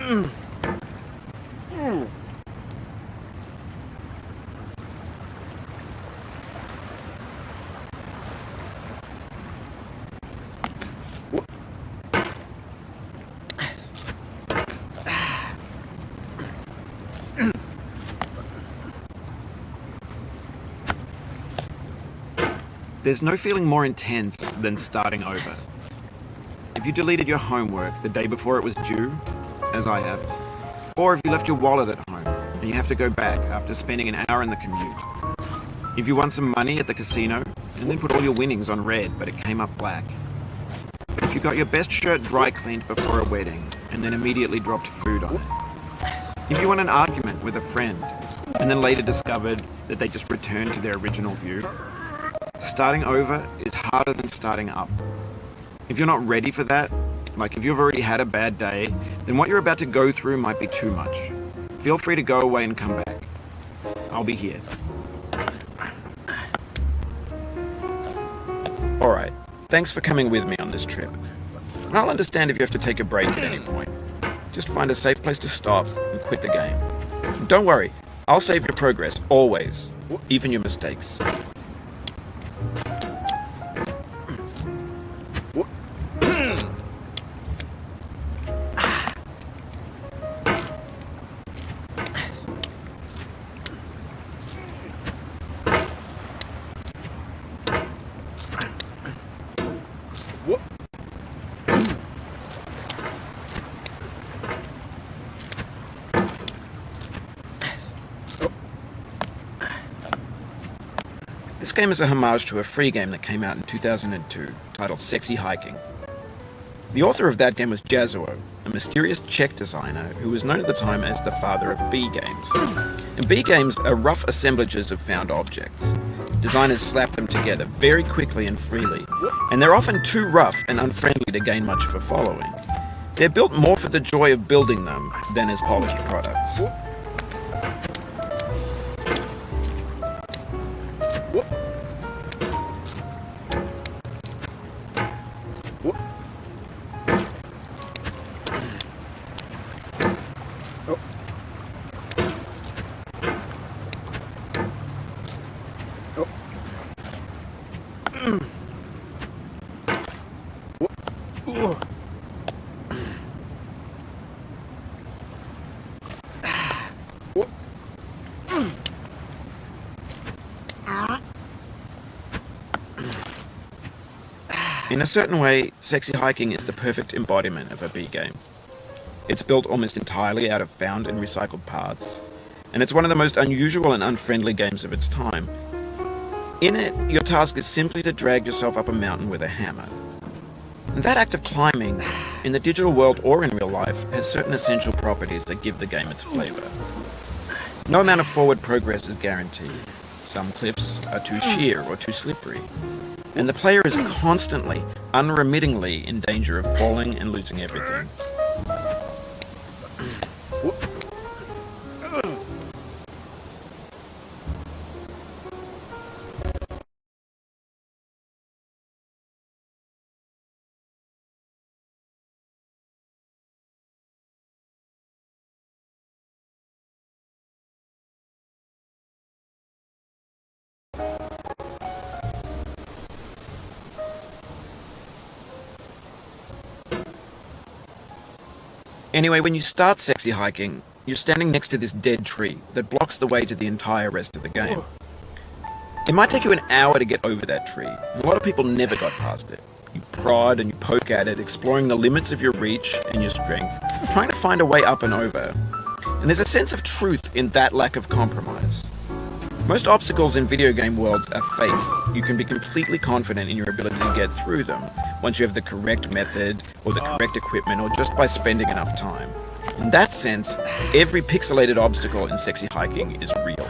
There's no feeling more intense than starting over. If you deleted your homework the day before it was due, as I have, or if you left your wallet at home and you have to go back after spending an hour in the commute. If you won some money at the casino and then put all your winnings on red but it came up black. If you got your best shirt dry cleaned before a wedding and then immediately dropped food on it. If you won an argument with a friend and then later discovered that they just returned to their original view. Starting over is harder than starting up. If you're not ready for that, like if you've already had a bad day, then what you're about to go through might be too much. Feel free to go away and come back. I'll be here. Alright, thanks for coming with me on this trip. I'll understand if you have to take a break at any point. Just find a safe place to stop and quit the game. And don't worry, I'll save your progress, always, even your mistakes. This game is a homage to a free game that came out in 2002, titled Sexy Hiking. The author of that game was Jazuo, a mysterious Czech designer who was known at the time as the father of B games. And B games are rough assemblages of found objects. Designers slap them together very quickly and freely, and they're often too rough and unfriendly to gain much of a following. They're built more for the joy of building them than as polished products. In a certain way, Sexy Hiking is the perfect embodiment of a B game. It's built almost entirely out of found and recycled parts, and it's one of the most unusual and unfriendly games of its time. In it, your task is simply to drag yourself up a mountain with a hammer. And that act of climbing, in the digital world or in real life, has certain essential properties that give the game its flavor. No amount of forward progress is guaranteed. Some cliffs are too sheer or too slippery, and the player is constantly, unremittingly in danger of falling and losing everything. Anyway, when you start Sexy Hiking, you're standing next to this dead tree that blocks the way to the entire rest of the game. It might take you an hour to get over that tree, and a lot of people never got past it. You prod and you poke at it, exploring the limits of your reach and your strength, trying to find a way up and over. And there's a sense of truth in that lack of compromise. Most obstacles in video game worlds are fake. You can be completely confident in your ability to get through them once you have the correct method or the correct equipment or just by spending enough time. In that sense, every pixelated obstacle in Sexy Hiking is real.